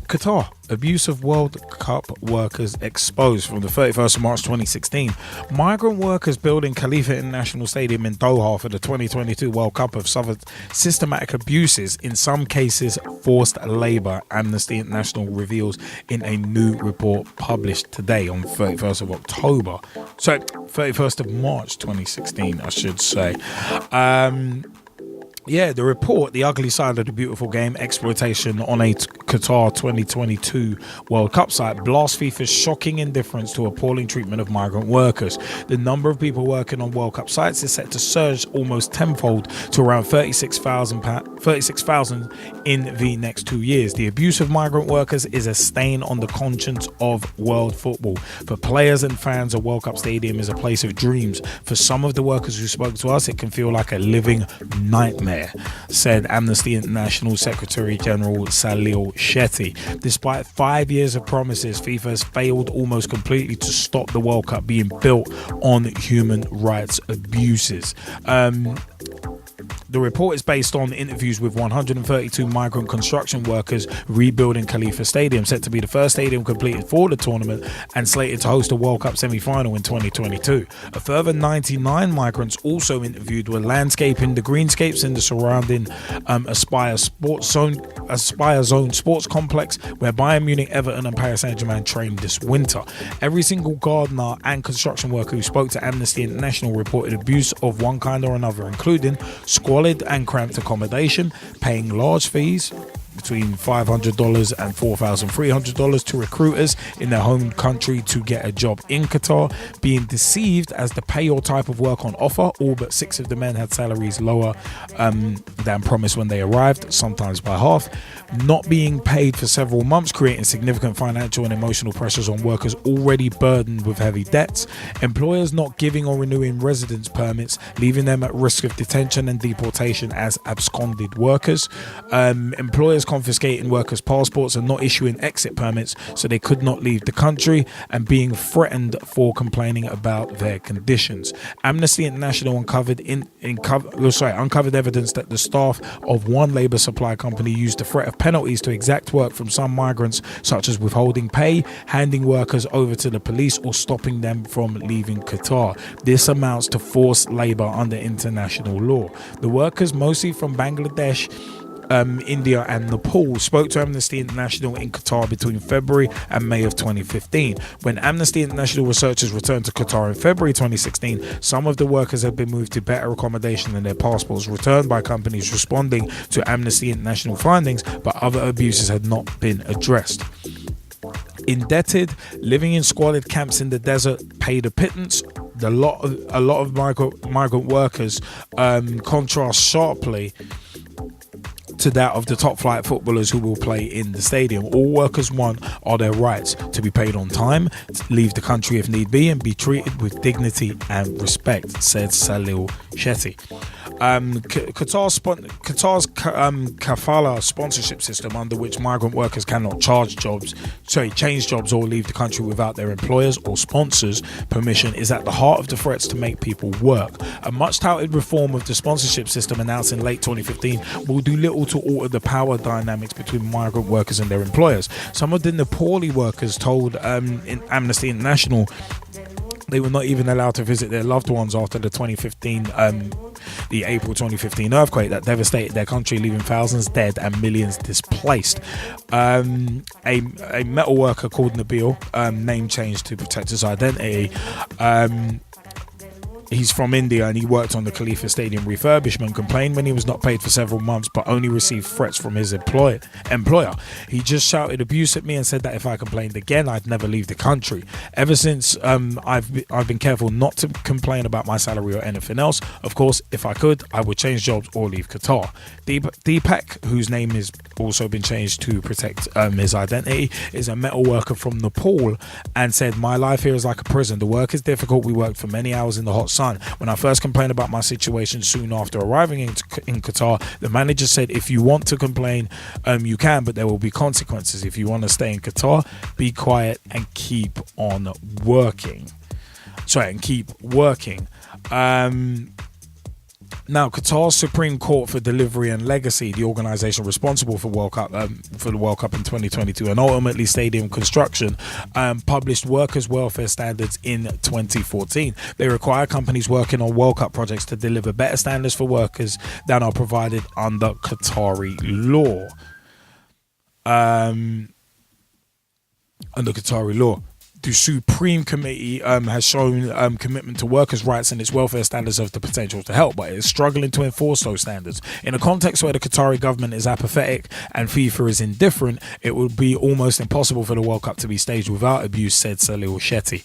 Qatar, abuse of World Cup workers exposed. From the 31st of March 2016, migrant workers building Khalifa International Stadium in Doha for the 2022 World Cup have suffered systematic abuses, in some cases forced labour, Amnesty International reveals in a new report published today on 31st of October. So 31st of March 2016, I should say. The report, The Ugly Side of the Beautiful Game, Exploitation on a Qatar 2022 World Cup site, blasts FIFA's shocking indifference to appalling treatment of migrant workers. The number of people working on World Cup sites is set to surge almost tenfold to around 36,000 in the next 2 years. The abuse of migrant workers is a stain on the conscience of world football. For players and fans, a World Cup stadium is a place of dreams. For some of the workers who spoke to us, it can feel like a living nightmare, said Amnesty International Secretary General Salil Shetty. Despite 5 years of promises, FIFA has failed almost completely to stop the World Cup being built on human rights abuses. The report is based on interviews with 132 migrant construction workers rebuilding Khalifa Stadium, set to be the first stadium completed for the tournament and slated to host a World Cup semi-final in 2022. A further 99 migrants also interviewed were landscaping the greenscapes in the surrounding Aspire Zone sports complex, where Bayern Munich, Everton and Paris Saint-Germain trained this winter. Every single gardener and construction worker who spoke to Amnesty International reported abuse of one kind or another, including squalid and cramped accommodation, paying large fees between $500 and $4,300 to recruiters in their home country to get a job in Qatar, being deceived as the pay or type of work on offer. All but 6 of the men had salaries lower than promised when they arrived, sometimes by half. Not being paid for several months, creating significant financial and emotional pressures on workers already burdened with heavy debts. Employers not giving or renewing residence permits, leaving them at risk of detention and deportation as absconded workers. Employers confiscating workers' passports and not issuing exit permits so they could not leave the country, and being threatened for complaining about their conditions. Amnesty International uncovered evidence that the staff of one labour supply company used the threat of penalties to exact work from some migrants, such as withholding pay, handing workers over to the police or stopping them from leaving Qatar. This amounts to forced labour under international law. The workers, mostly from Bangladesh, India and Nepal, spoke to Amnesty International in Qatar between February and May of 2015. When Amnesty International researchers returned to Qatar in February 2016, some of the workers had been moved to better accommodation and their passports returned by companies responding to Amnesty International findings, but other abuses had not been addressed. Indebted, living in squalid camps in the desert, paid a pittance. A lot of migrant workers contrast sharply to that of the top flight footballers who will play in the stadium. All workers want are their rights to be paid on time, to leave the country if need be, and be treated with dignity and respect, said Salil Shetty. Qatar's kafala sponsorship system, under which migrant workers cannot change jobs or leave the country without their employers or sponsors' permission, is at the heart of the threats to make people work. A much touted reform of the sponsorship system announced in late 2015 will do little to alter the power dynamics between migrant workers and their employers. Some of the Nepali workers told in Amnesty International they were not even allowed to visit their loved ones after the April 2015 earthquake that devastated their country, leaving thousands dead and millions displaced. A metal worker called Nabil, name changed to protect his identity, he's from India and he worked on the Khalifa Stadium refurbishment, complained when he was not paid for several months but only received threats from his employer. He just shouted abuse at me and said that if I complained again I'd never leave the country. Ever since I've been careful not to complain about my salary or anything else. Of course, if I could, I would change jobs or leave Qatar. Deepak, whose name has also been changed to protect his identity, is a metal worker from Nepal and said, "My life here is like a prison. The work is difficult. We worked for many hours in the hot sun. When I first complained about my situation soon after arriving in Qatar, the manager said, if you want to complain, you can, but there will be consequences. If you want to stay in Qatar, be quiet and keep on working." Now, Qatar's Supreme Court for Delivery and Legacy, the organisation responsible for the World Cup in 2022 and ultimately stadium construction, published workers' welfare standards in 2014. They require companies working on World Cup projects to deliver better standards for workers than are provided under Qatari law. The Supreme Committee has shown commitment to workers' rights and its welfare standards have the potential to help, but it is struggling to enforce those standards. In a context where the Qatari government is apathetic and FIFA is indifferent, it would be almost impossible for the World Cup to be staged without abuse, said Salil Shetty.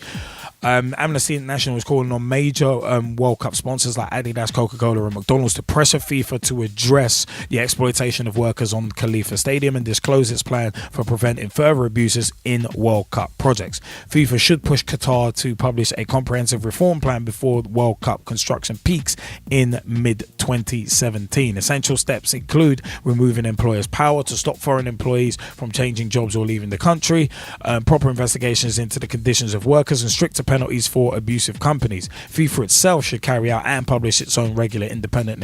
Amnesty International is calling on major World Cup sponsors like Adidas, Coca-Cola and McDonald's to pressure FIFA to address the exploitation of workers on Khalifa Stadium and disclose its plan for preventing further abuses in World Cup projects. FIFA should push Qatar to publish a comprehensive reform plan before World Cup construction peaks in mid-2017. Essential steps include removing employers' power to stop foreign employees from changing jobs or leaving the country, proper investigations into the conditions of workers and stricter penalties for abusive companies. FIFA itself should carry out and publish its own regular independent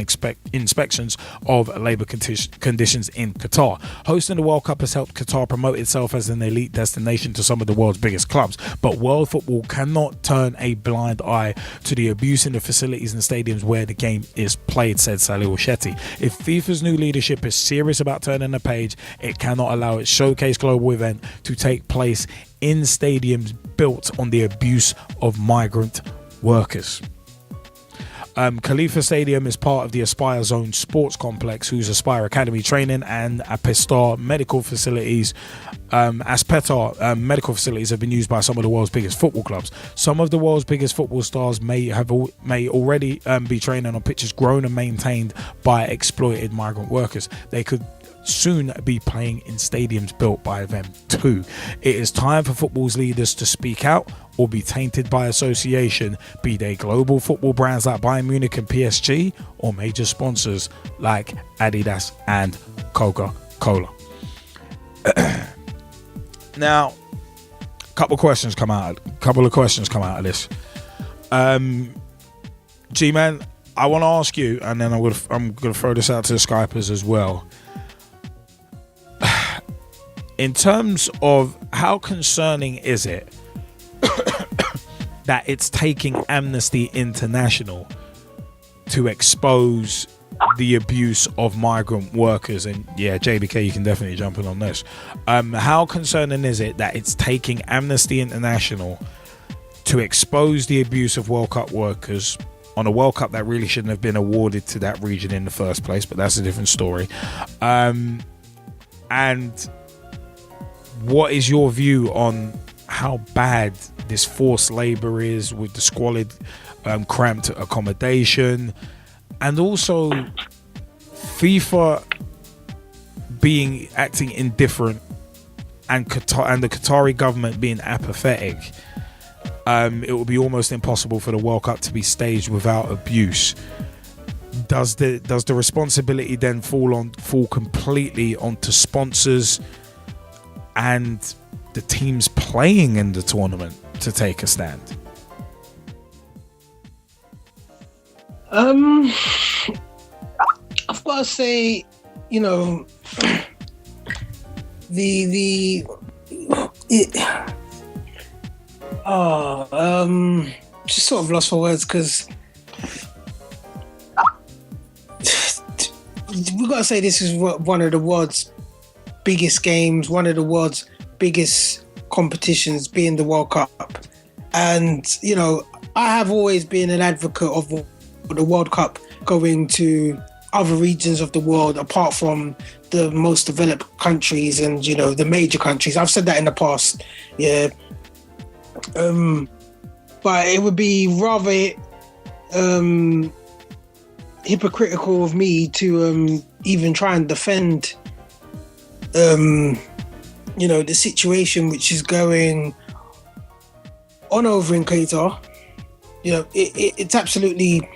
inspections of labour conditions in Qatar. Hosting the World Cup has helped Qatar promote itself as an elite destination to some of the world's biggest clubs, but world football cannot turn a blind eye to the abuse in the facilities and stadiums where the game is played, said Salil Shetty. If FIFA's new leadership is serious about turning the page, it cannot allow its Showcase Global event to take place in stadiums built on the abuse of migrant workers. Khalifa Stadium is part of the Aspire Zone Sports Complex, whose Aspire Academy training and Aspetar medical facilities have been used by some of the world's biggest football clubs. Some of the world's biggest football stars may already be training on pitches grown and maintained by exploited migrant workers. They could soon be playing in stadiums built by them too. It is time for football's leaders to speak out or be tainted by association, be they global football brands like Bayern Munich and PSG or major sponsors like Adidas and Coca-Cola. Now, a couple of questions come out of this. G-Man, I want to ask you, and then I'm going to throw this out to the Skypers as well. In terms of how concerning is it that it's taking Amnesty International to expose the abuse of migrant workers? And yeah, JBK, you can definitely jump in on this. How concerning is it that it's taking Amnesty International to expose the abuse of World Cup workers on a World Cup that really shouldn't have been awarded to that region in the first place, but that's a different story. And what is your view on how bad this forced labour is with the squalid, cramped accommodation, and also FIFA acting indifferent and the Qatari government being apathetic? It will be almost impossible for the World Cup to be staged without abuse. Does the responsibility then fall completely onto sponsors and the teams playing in the tournament to take a stand? I've got to say, just sort of lost for words, because we've got to say this is one of the world's biggest games, one of the world's biggest competitions, being the World Cup. And, I have always been an advocate of the World Cup going to other regions of the world apart from the most developed countries and, the major countries. I've said that in the past, yeah. But it would be rather hypocritical of me to even try and defend the situation which is going on over in Qatar. It's absolutely,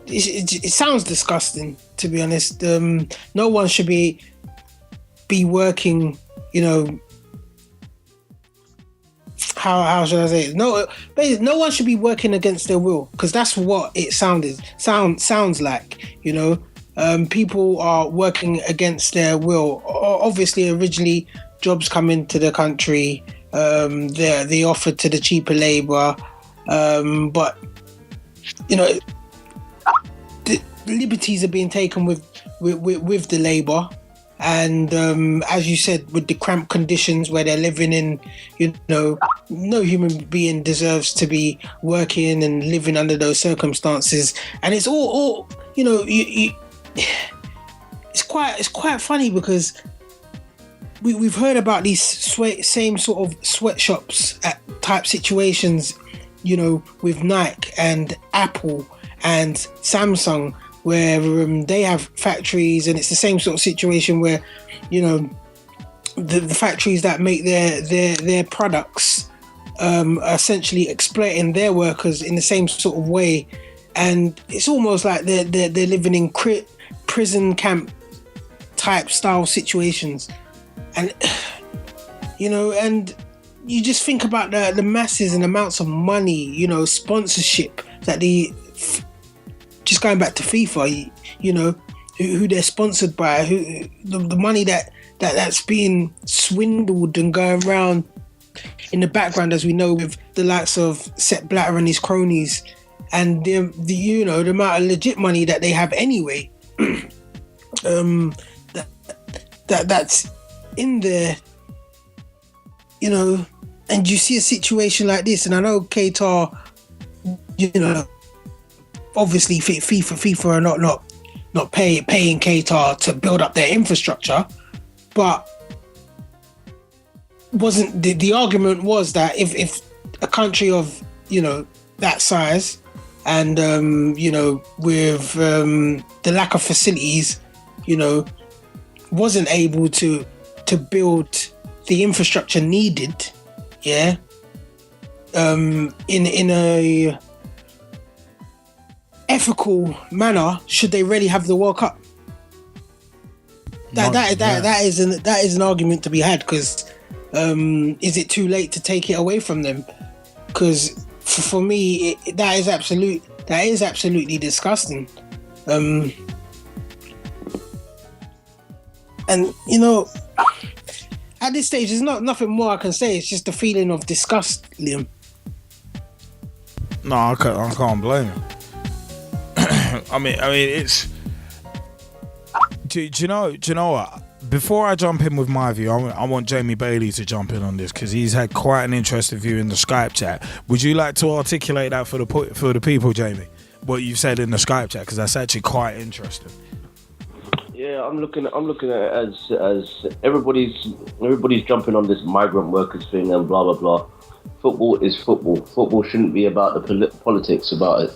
it sounds disgusting, to be honest. No one should be how should I say it? No, basically, no one should be working against their will, because that's what it sounds like. You know, people are working against their will. Obviously, originally jobs come into the country, they're offered to the cheaper labour, but you know, the liberties are being taken with the labour. And as you said, with the cramped conditions where they're living in, you know, no human being deserves to be working and living under those circumstances. And it's all you know, it's quite funny, because we've heard about these same sort of sweatshops type situations, you know, with Nike and Apple and Samsung, where they have factories, and it's the same sort of situation where, you know, the factories that make their products are essentially exploiting their workers in the same sort of way, and it's almost like they're living in prison camp type style situations, and you know, and you just think about the masses and amounts of money, you know, sponsorship that just going back to FIFA, you know, who they're sponsored by, who the money that's being swindled and going around in the background, as we know, with the likes of Sepp Blatter and his cronies, and the you know, the amount of legit money that they have anyway, that's in there, you know. And you see a situation like this, and I know Qatar, you know, obviously FIFA are not paying Qatar to build up their infrastructure, but wasn't the argument was that if a country of, you know, that size and you know, with the lack of facilities, you know, wasn't able to build the infrastructure needed, yeah, in a ethical manner, should they really have the World Cup? That is an argument to be had, because is it too late to take it away from them? Because for me, that is absolutely disgusting. And you know, at this stage, there's nothing more I can say. It's just a feeling of disgust, Liam. No, I can't blame you. I mean, it's. Do you know what? Before I jump in with my view, I want Jamie Bailey to jump in on this, because he's had quite an interesting view in the Skype chat. Would you like to articulate that for the people, Jamie? What you've said in the Skype chat, because that's actually quite interesting. Yeah, I'm looking at it as everybody's jumping on this migrant workers thing and blah blah blah. Football is football. Football shouldn't be about the politics about it.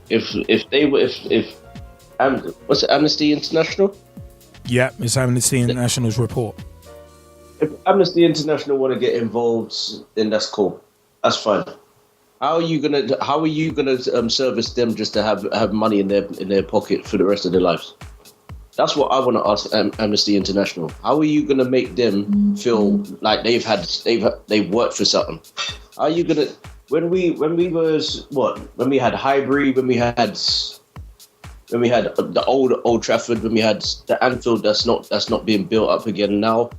If what's it, Amnesty International? Yeah, it's Amnesty International's report. If Amnesty International want to get involved, then that's cool. That's fine. How are you gonna service them just to have money in their pocket for the rest of their lives? That's what I want to ask Amnesty International. How are you gonna make them feel like they've worked for something? How are you gonna when we had Highbury, when we had the old Trafford, when we had the Anfield that's not being built up again now,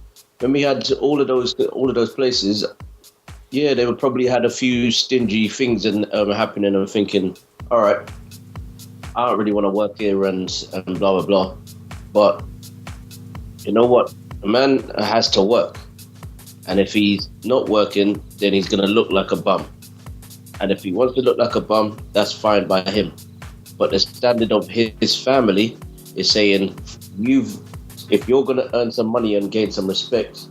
when we had all of those places, yeah, they would probably had a few stingy things happening, and thinking, all right, I don't really want to work here and blah blah blah. But you know what? A man has to work, and if he's not working, then he's gonna look like a bum. And if he wants to look like a bum, that's fine by him. But the standard of his family is saying, if you're going to earn some money and gain some respect,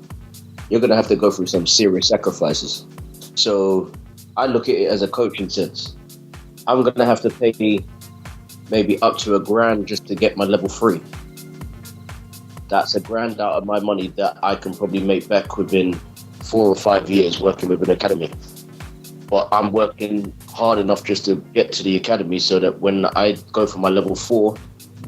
you're going to have to go through some serious sacrifices. So I look at it as a coaching sense. I'm going to have to pay maybe up to $1,000 just to get my level 3. That's $1,000 out of my money that I can probably make back within 4 or 5 years working with an academy. But I'm working hard enough just to get to the academy, so that when I go for my level 4,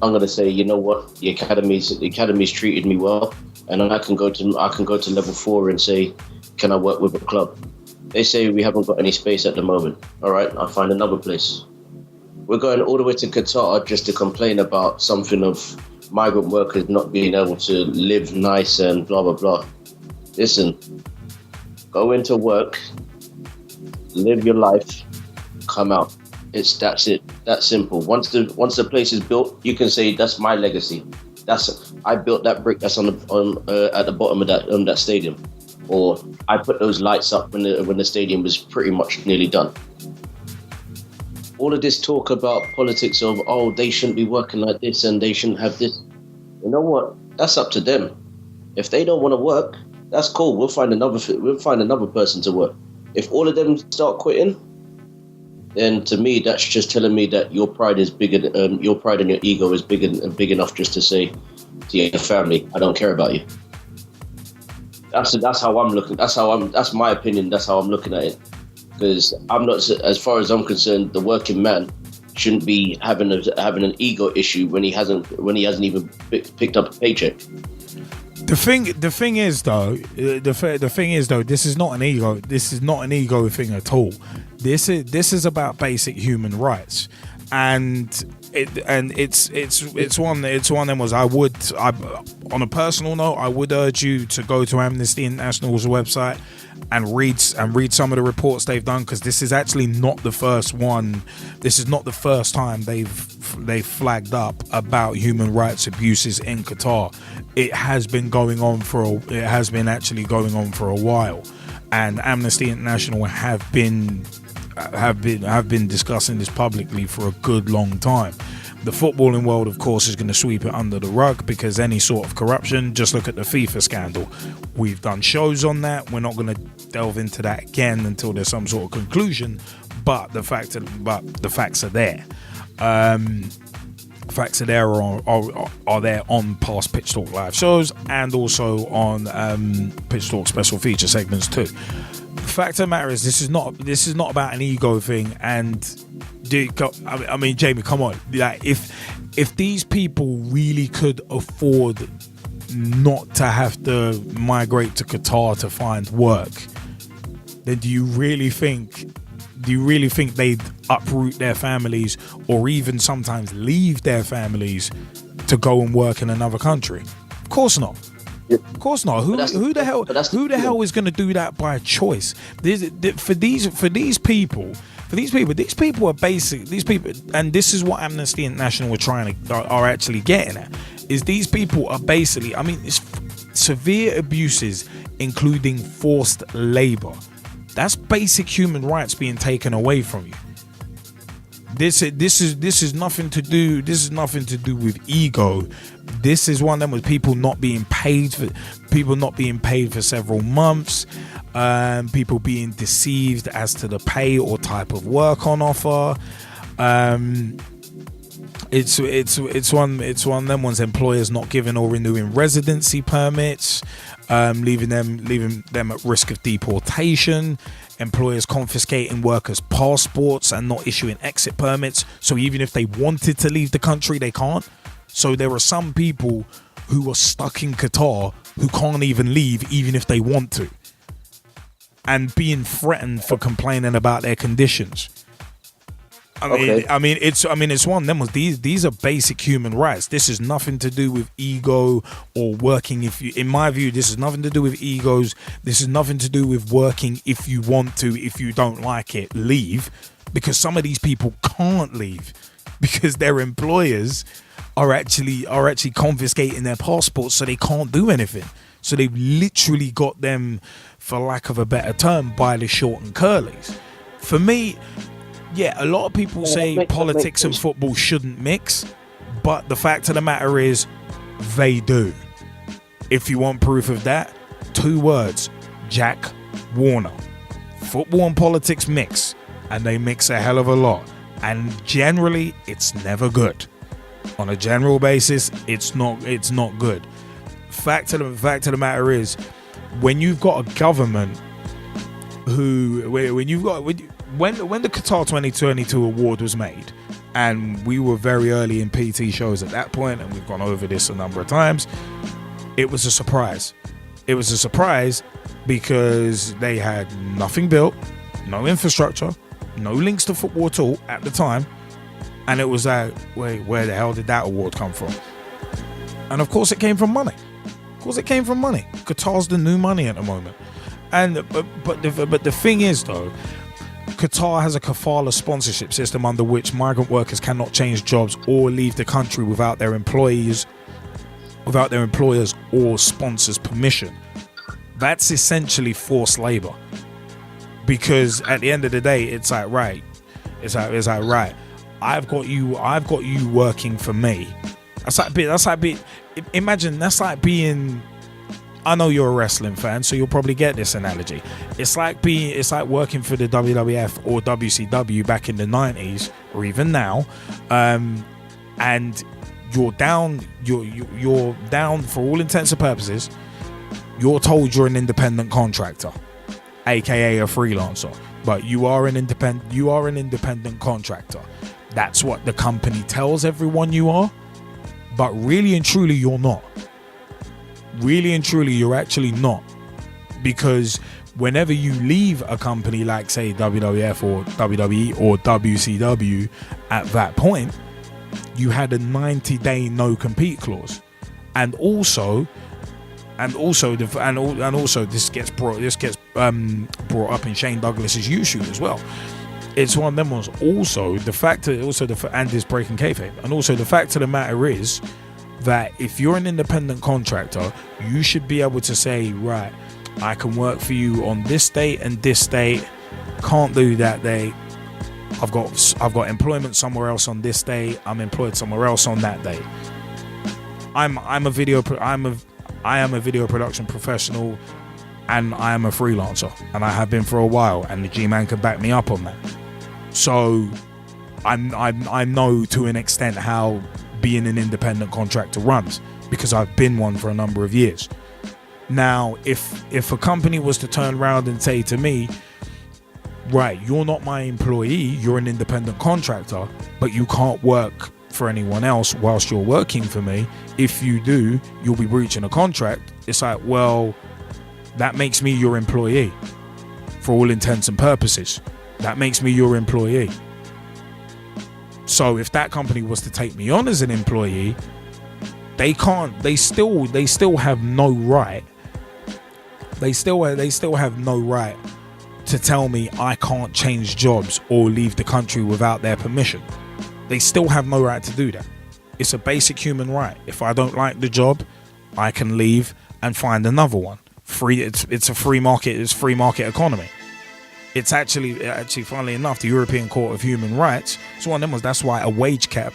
I'm going to say, you know what, the academy's treated me well, and I can go to level 4 and say, can I work with a club? They say we haven't got any space at the moment. All right, I'll find another place. We're going all the way to Qatar just to complain about something of migrant workers not being able to live nice and blah, blah, blah. Listen, go into work, live your life, come out. That's it. That's simple. Once the place is built, you can say that's my legacy. I built that brick that's on at the bottom of that stadium, or I put those lights up when the stadium was pretty much nearly done. All of this talk about politics of they shouldn't be working like this and they shouldn't have this. You know what? That's up to them. If they don't want to work, that's cool. We'll find another person to work. If all of them start quitting, then to me that's just telling me that your pride is bigger. Your pride and your ego is big enough just to say to your family, "I don't care about you." That's how I'm looking. That's my opinion. That's how I'm looking at it. Because I'm not, as far as I'm concerned, the working man shouldn't be having an ego issue when he hasn't even picked up a paycheck. The thing is though, this is not an ego. This is not an ego thing at all. This is about basic human rights, and it's one of them was I on a personal note, I would urge you to go to Amnesty International's website and read some of the reports they've done, because this is actually not the first one. This is not the first time they've flagged up about human rights abuses in Qatar. It has been going on for a while, and Amnesty International have been discussing this publicly for a good long time. The footballing world, of course, is going to sweep it under the rug because any sort of corruption, just look at the FIFA scandal. We've done shows on that. We're not going to delve into that again until there's some sort of conclusion, but the facts are there. Facts are there are there on past Pitch Talk live shows and also on Pitch Talk special feature segments too. The fact of the matter is, this is not about an ego thing. And I mean, Jamie, come on. Like, if these people really could afford not to have to migrate to Qatar to find work, then do you really think they'd uproot their families or even sometimes leave their families to go and work in another country? Of course not. Of course not. Who the hell is going to do that by choice? These people are basic. These people, and this is what Amnesty International are actually getting at, is these people are basically, I mean, it's severe abuses, including forced labor. That's basic human rights being taken away from you. This is nothing to do. This is nothing to do with ego. This is one of them with people not being paid for several months. People being deceived as to the pay or type of work on offer. It's one of them ones. Employers not giving or renewing residency permits, leaving them at risk of deportation. Employers confiscating workers' passports and not issuing exit permits. So even if they wanted to leave the country, they can't. So there are some people who are stuck in Qatar who can't even leave, even if they want to, and being threatened for complaining about their conditions. I mean, it's one of them. These are basic human rights. This is nothing to do with ego or working. In my view, this is nothing to do with egos. This is nothing to do with working if you want to. If you don't like it, leave. Because some of these people can't leave because their employers are actually confiscating their passports, so they can't do anything. So they've literally got them, for lack of a better term, by the short and curlies. For me, yeah, a lot of people say politics and football shouldn't mix, but the fact of the matter is, they do. If you want proof of that, 2 words: Jack Warner. Football and politics mix, and they mix a hell of a lot. And generally, it's never good. On a general basis, it's not good. Fact of the matter is, when you've got a government when the Qatar 2022 award was made, and we were very early in PT shows at that point, and we've gone over this a number of times, it was a surprise. It was a surprise because they had nothing built, no infrastructure, no links to football at all at the time. And it was like, wait, where the hell did that award come from? And of course it came from money. Of course it came from money. Qatar's the new money at the moment. And but the thing is though, Qatar has a kafala sponsorship system under which migrant workers cannot change jobs or leave the country without their employers or sponsors' permission. That's essentially forced labor. Because at the end of the day, it's like right. I've got you working for me. Imagine that's like being. I know you're a wrestling fan, so you'll probably get this analogy. It's like working for the WWF or WCW back in the 90s or even now, and you're down for all intents and purposes. You're told you're an independent contractor, aka a freelancer, but you are an independent contractor. That's what the company tells everyone you are, but really and truly you're not. Really and truly you're actually not, because whenever you leave a company like say WWF or WWE or WCW, at that point you had a 90-day no compete clause, and also this gets brought up in Shane Douglas's U-Shoot as well. It's one of them ones. Also the fact that and this breaking kayfabe, and also the fact of the matter is that if you're an independent contractor, you should be able to say, right, I can work for you on this date and this date, can't do that day. I've got employment somewhere else on this day. I'm employed somewhere else on that day. I am a video production professional, and I am a freelancer, and I have been for a while, and the Gman can back me up on that. So I know to an extent how being an independent contractor runs, because I've been one for a number of years. Now, if a company was to turn around and say to me, right, you're not my employee, you're an independent contractor, but you can't work for anyone else whilst you're working for me. If you do, you'll be breaching a contract. It's like, well, that makes me your employee for all intents and purposes. That makes me your employee. So if that company was to take me on as an employee, they still have no right. They still have no right to tell me I can't change jobs or leave the country without their permission. They still have no right to do that. It's a basic human right. If I don't like the job, I can leave and find another one. It's a free market. It's free market economy. It's actually, funnily enough, the European Court of Human Rights. So one of them was, that's why a wage cap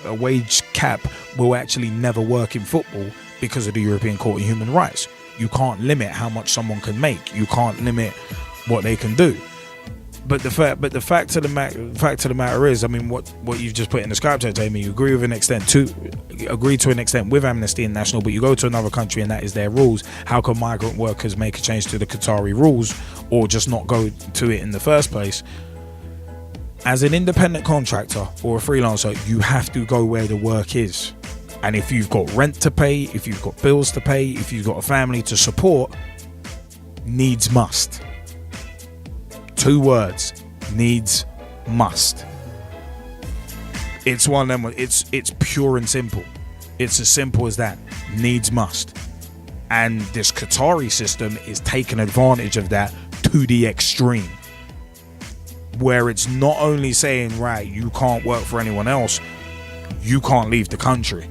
will actually never work in football, because of the European Court of Human Rights. You can't limit how much someone can make. You can't limit what they can do. But the fact of the matter is, I mean, what you've just put in the Skype chat, Jamie, you agree to an extent with Amnesty International, but you go to another country and that is their rules. How can migrant workers make a change to the Qatari rules, or just not go to it in the first place? As an independent contractor or a freelancer, you have to go where the work is. And if you've got rent to pay, if you've got bills to pay, if you've got a family to support, needs must. 2 words, needs must. It's one of them. It's pure and simple. It's as simple as that. Needs must. And this Qatari system is taking advantage of that to the extreme, where it's not only saying, right, you can't work for anyone else, you can't leave the country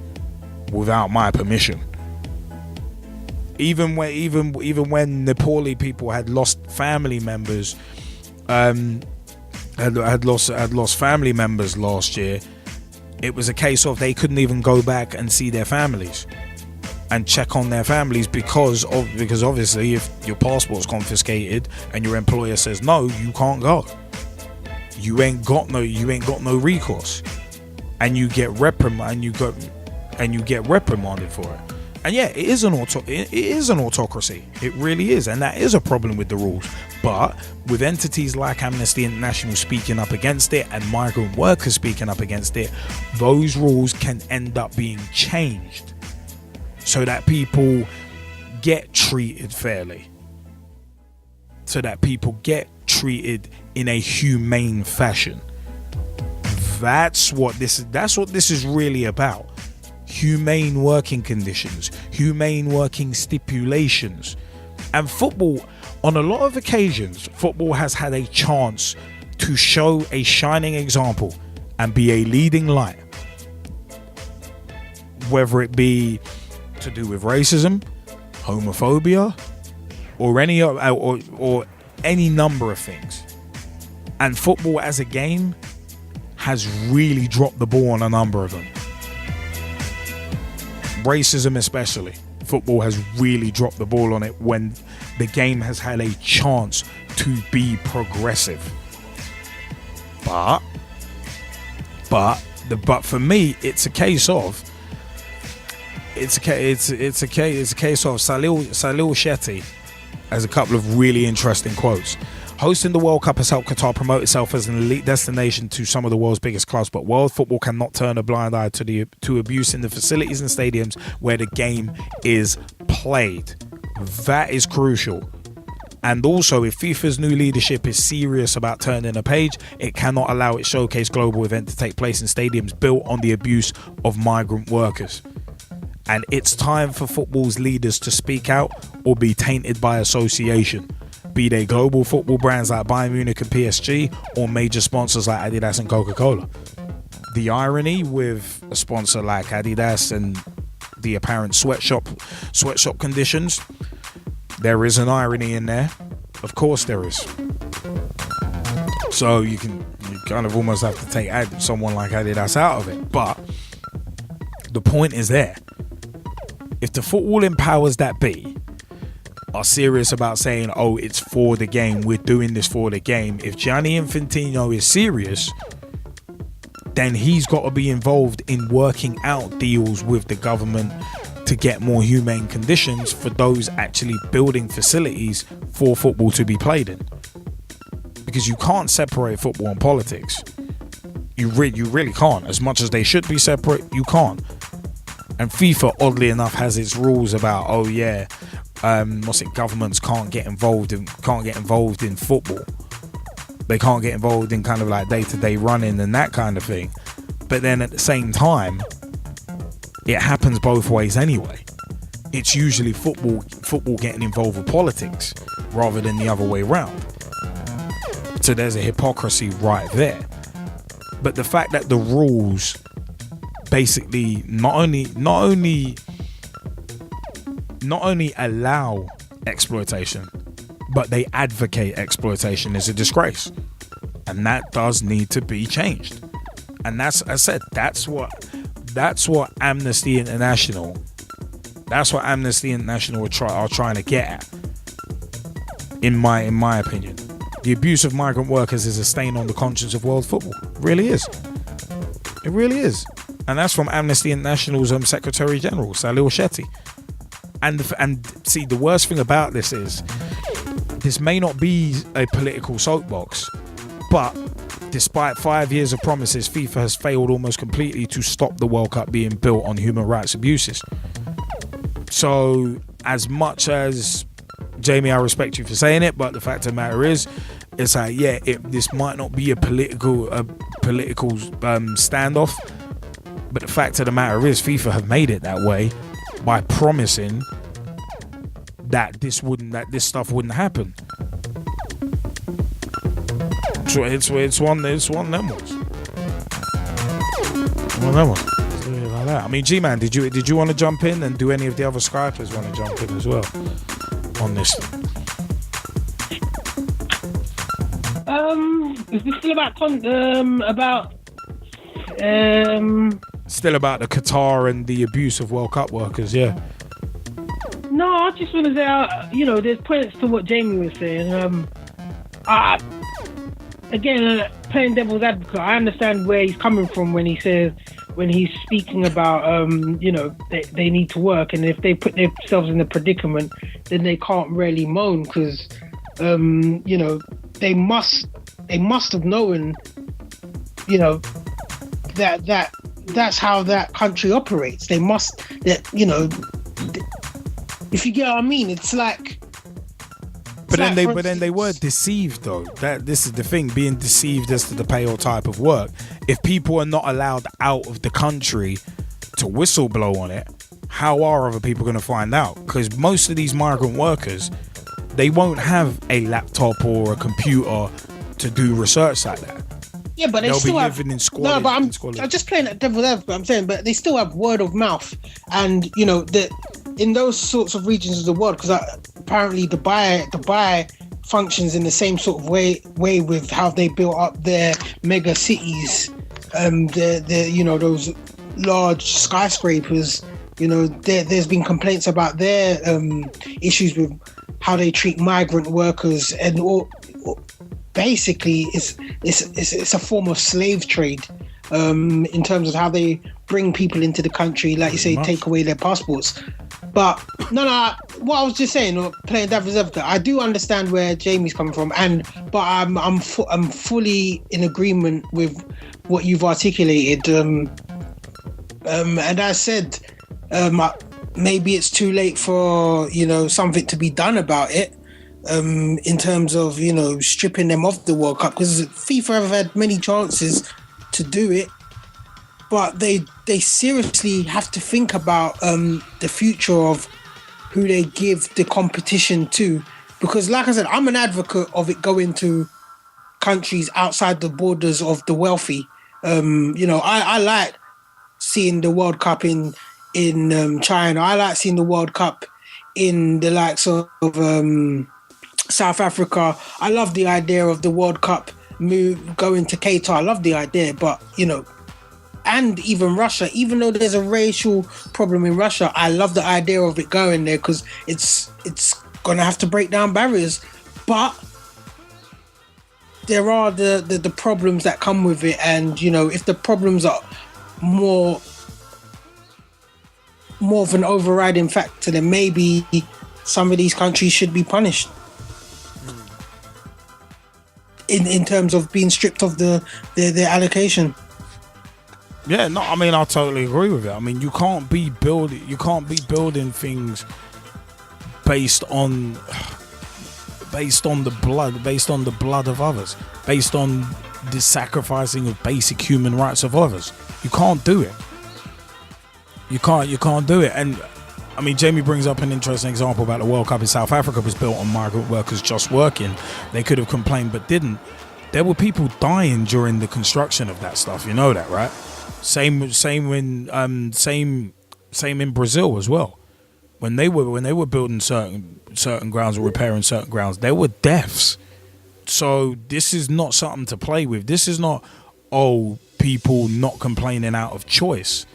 without my permission. Even when Nepali people had lost family members, had lost family members last year, it was a case of they couldn't even go back and see their families and check on their families because obviously if your passport's confiscated and your employer says no, you can't go. You ain't got no recourse, and you get reprimanded for it. And yeah, it is an autocracy. It really is, and that is a problem with the rules. But with entities like Amnesty International speaking up against it and migrant workers speaking up against it, those rules can end up being changed so that people get treated fairly. so that people get treated in a humane fashion. That's what this is really about. Humane working conditions, humane working stipulations. And football, on a lot of occasions, football has had a chance to show a shining example and be a leading light, whether it be to do with racism, homophobia, or any number of things. And football as a game has really dropped the ball on a number of them. Racism especially. Football has really dropped the ball on it when the game has had a chance to be progressive. But for me, it's a case of Salil Shetty has a couple of really interesting quotes. Hosting the World Cup has helped Qatar promote itself as an elite destination to some of the world's biggest clubs, but world football cannot turn a blind eye to abuse in the facilities and stadiums where the game is played. That is crucial. And also, if FIFA's new leadership is serious about turning a page, it cannot allow its showcase global event to take place in stadiums built on the abuse of migrant workers. And it's time for football's leaders to speak out or be tainted by association, be they global football brands like Bayern Munich and PSG or major sponsors like Adidas and Coca-Cola. The irony with a sponsor like Adidas and the apparent sweatshop conditions, there is an irony in there. Of course there is. So you kind of almost have to take someone like Adidas out of it. But the point is there. If the footballing powers that be are serious about saying, oh, it's for the game, we're doing this for the game, if Gianni Infantino is serious, then he's got to be involved in working out deals with the government to get more humane conditions for those actually building facilities for football to be played in. Because you can't separate football and politics. You really can't. As much as they should be separate, you can't. And FIFA, oddly enough, has its rules about, governments can't get involved in football. They can't get involved in kind of like day-to-day running and that kind of thing. But then at the same time, it happens both ways anyway. It's usually football getting involved with politics rather than the other way around. So there's a hypocrisy right there. But the fact that the rules basically not only allow exploitation, but they advocate exploitation is a disgrace, and that does need to be changed. And that's what Amnesty International are trying to get at. In my opinion, the abuse of migrant workers is a stain on the conscience of world football. It really is. It really is. And that's from Amnesty International's Secretary General, Salil Shetty. And see, the worst thing about this is, this may not be a political soapbox, but despite 5 years of promises, FIFA has failed almost completely to stop the World Cup being built on human rights abuses. So, as much as, Jamie, I respect you for saying it, but the fact of the matter is, it's like, this might not be a political standoff, but the fact of the matter is, FIFA have made it that way by promising that this stuff wouldn't happen. So it's one of them ones. Like that. I mean, Gman, did you want to jump in, and do any of the other Skypers want to jump in as well on this? Is this still about still about the Qatar and the abuse of World Cup workers? Yeah. No, I just want to say, there's points to what Jamie was saying. Again, playing devil's advocate, I understand where he's coming from when he's speaking about, they need to work, and if they put themselves in a predicament, then they can't really moan, because, they must have known, that's how that country operates. They must, if you get what I mean, it's like. But but then they were deceived though. This is the thing, being deceived as to the pay or type of work. If people are not allowed out of the country to whistleblow on it, how are other people going to find out? Because most of these migrant workers, they won't have a laptop or a computer to do research like that. Yeah, but they'll still be have living in squalid. No, but I'm just playing at devil's advocate. I'm saying, but they still have word of mouth, and you know that in those sorts of regions of the world, because apparently Dubai functions in the same sort of way with how they built up their mega cities, you know, those large skyscrapers. You know, there's been complaints about their issues with how they treat migrant workers, and basically it's a form of slave trade in terms of how they bring people into the country, like you say, take away their passports. But no, what I was just saying, playing devil's advocate, I do understand where Jamie's coming from, but I'm fully in agreement with what you've articulated. And I said, maybe it's too late for, you know, something to be done about it. In terms of, you know, stripping them off the World Cup, because FIFA have had many chances to do it, but they seriously have to think about the future of who they give the competition to, because like I said, I'm an advocate of it going to countries outside the borders of the wealthy. You know, I like seeing the World Cup in China. I like seeing the World Cup in the likes of South Africa. I love the idea of the World Cup going to Qatar. I love the idea, but you know, and even Russia, even though there's a racial problem in Russia, I love the idea of it going there, because it's gonna have to break down barriers. But there are the problems that come with it, and you know, if the problems are more of an overriding factor, then maybe some of these countries should be punished in terms of being stripped of their allocation. Yeah, no, I mean, I totally agree with it. I mean, you can't be building things based on the blood of others, based on the sacrificing of basic human rights of others. You can't do it. You can't do it. And I mean, Jamie brings up an interesting example about the World Cup in South Africa was built on migrant workers just working. They could have complained but didn't. There were people dying during the construction of that stuff. You know that, right? Same in Brazil as well. When they were building certain grounds or repairing certain grounds, there were deaths. So this is not something to play with. This is not people not complaining out of choice.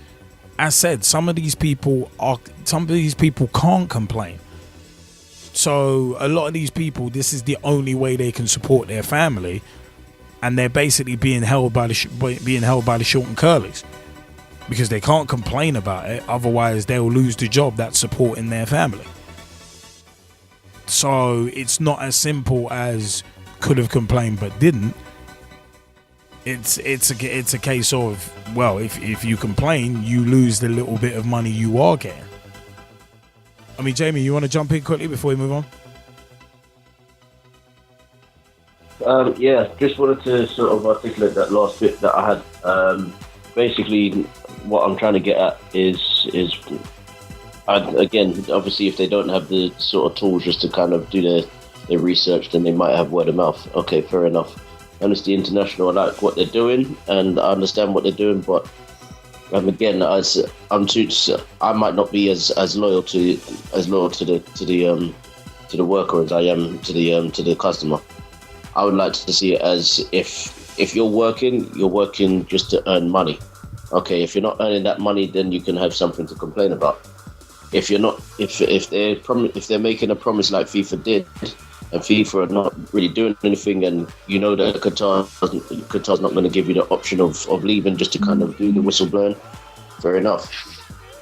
As said, some of these people can't complain. So a lot of these people, this is the only way they can support their family, and they're basically being held by the short and curlies, because they can't complain about it. Otherwise, they'll lose the job that's supporting their family. So it's not as simple as could have complained but didn't. It's a case of, well, if you complain, you lose the little bit of money you are getting. I mean, Jamie, you want to jump in quickly before we move on? Yeah, just wanted to sort of articulate that last bit that I had. Basically, what I'm trying to get at is again, obviously, if they don't have the sort of tools just to kind of do their research, then they might have word of mouth. Okay, fair enough. Amnesty International, I like what they're doing, and I understand what they're doing, but again, I might not be as loyal to the worker as I am to the customer. I would like to see it as if you're working just to earn money. Okay, if you're not earning that money, then you can have something to complain about. If you're not, if they're making a promise like FIFA did, and FIFA are not really doing anything, and you know that Qatar's not going to give you the option of leaving just to kind of do the whistleblowing, fair enough.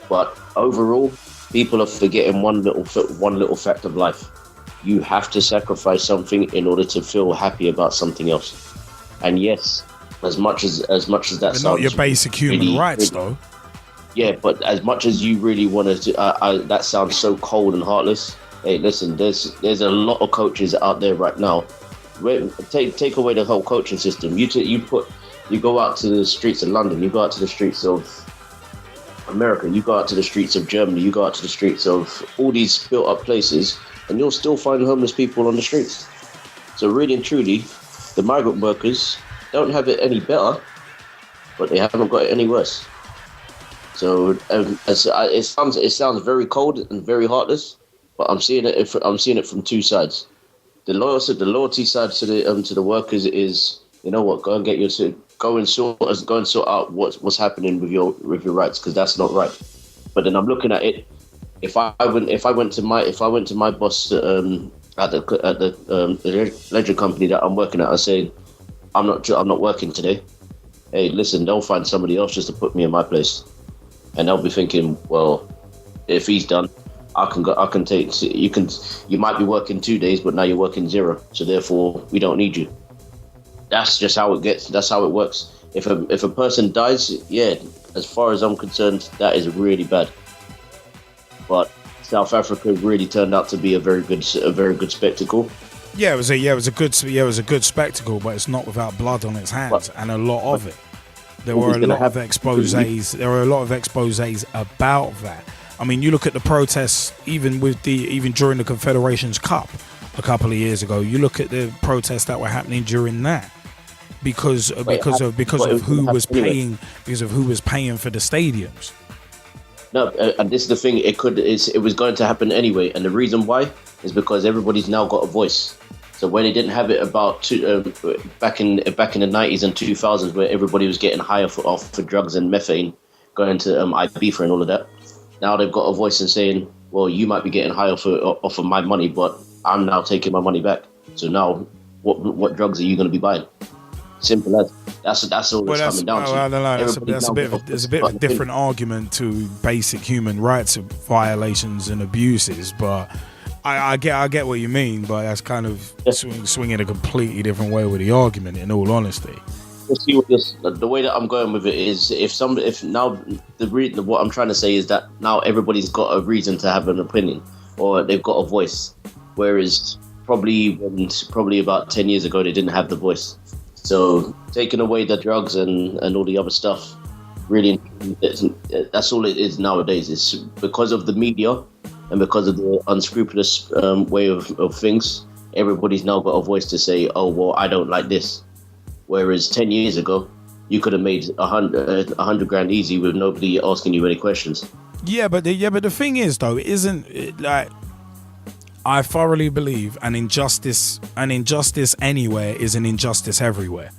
But overall, people are forgetting one little fact of life. You have to sacrifice something in order to feel happy about something else. And yes, as much as that sounds, not your basic human rights, though. Yeah, but as much as you really want to, that sounds so cold and heartless. Hey, listen, there's a lot of coaches out there right now. Take away the whole coaching system. You go out to the streets of London, you go out to the streets of America, you go out to the streets of Germany, you go out to the streets of all these built up places, and you'll still find homeless people on the streets. So really and truly, the migrant workers don't have it any better, but they haven't got it any worse. So it sounds very cold and very heartless, but I'm seeing it from two sides. The loyalty side to the workers is, you know what, go and sort out what's happening with your rights, because that's not right. But then I'm looking at it. If I went to my boss at the ledger company that I'm working at, I say I'm not working today. Hey, listen, they'll find somebody else just to put me in my place, and they'll be thinking, well, if he's done, I can take. You might be working 2 days, but now you're working 0. So therefore, we don't need you. That's just how it gets. That's how it works. If a person dies, yeah, as far as I'm concerned, that is really bad. But South Africa really turned out to be a very good spectacle. Yeah, it was a good spectacle, but it's not without blood on its hands, and a lot of it. There were a lot of exposés. There were a lot of exposés about that. I mean, you look at the protests, even during the Confederations Cup a couple of years ago. You look at the protests that were happening during that because of who was paying for the stadiums. No, and this is the thing. It was going to happen anyway, and the reason why is because everybody's now got a voice. So when they didn't have it back in the 90s and 2000s, where everybody was getting higher for drugs and methane, going to Ibiza and all of that. Now they've got a voice and saying, well, you might be getting higher off of my money, but I'm now taking my money back. So now, what drugs are you going to be buying? Simple as that's all it's coming down to. I don't know. There's a bit of a different argument to basic human rights violations and abuses, but I get what you mean. But that's kind of swinging a completely different way with the argument. In all honesty. The way that I'm going with it is what I'm trying to say is that now everybody's got a reason to have an opinion, or they've got a voice, whereas probably about 10 years ago they didn't have the voice. So taking away the drugs and all the other stuff, really, that's all it is nowadays. It's because of the media and because of the unscrupulous way of things. Everybody's now got a voice to say, oh, well, I don't like this. Whereas 10 years ago, you could have made 100 grand easy with nobody asking you any questions. Yeah, but the thing is, though, like, I thoroughly believe an injustice anywhere is an injustice everywhere.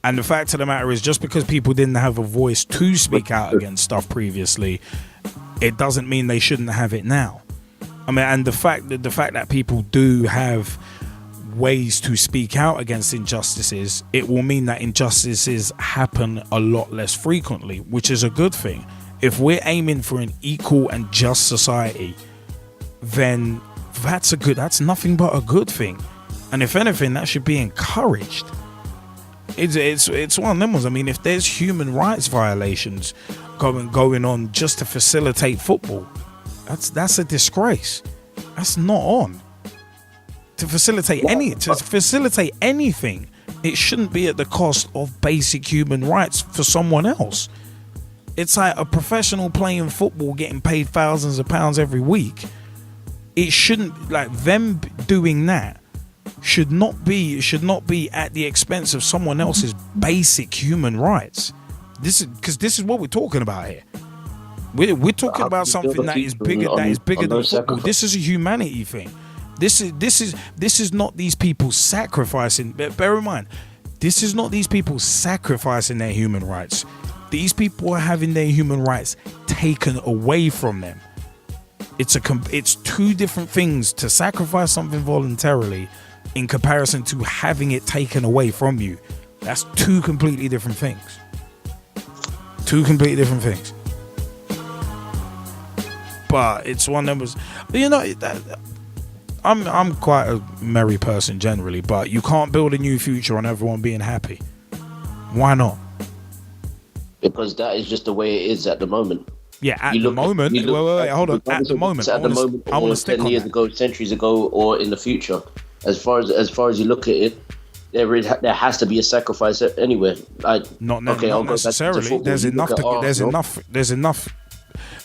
And the fact of the matter is, just because people didn't have a voice to speak out against stuff previously, it doesn't mean they shouldn't have it now. I mean, and the fact that people do have ways to speak out against injustices, it will mean that injustices happen a lot less frequently, which is a good thing. If we're aiming for an equal and just society, then that's nothing but a good thing. And if anything, that should be encouraged. It's one of them ones. I mean, if there's human rights violations going on just to facilitate football, that's a disgrace. That's not on. To facilitate anything, it shouldn't be at the cost of basic human rights for someone else. It's like a professional playing football getting paid thousands of pounds every week. It shouldn't, like, them doing that should not be at the expense of someone else's basic human rights. This is what we're talking about here. We're talking about something that is bigger than football. This is a humanity thing. This is not these people sacrificing. Bear in mind, this is not these people sacrificing their human rights. These people are having their human rights taken away from them. It's two different things to sacrifice something voluntarily in comparison to having it taken away from you. That's two completely different things. But it's one that was, I'm quite a merry person generally, but you can't build a new future on everyone being happy. Why not? Because that is just the way it is at the moment. Yeah, at You the look moment. you look Wait, hold on. At the moment, I want to stick 10 on years that. ago, centuries ago, or in the future. As far as you look at it, there has to be a sacrifice anywhere. I'll Not go back to necessarily. football. There's You look enough. at Arsenal.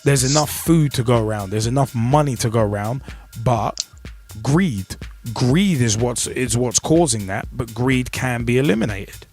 There's enough food to go around. There's enough money to go around, but greed is what's causing that. But greed can be eliminated.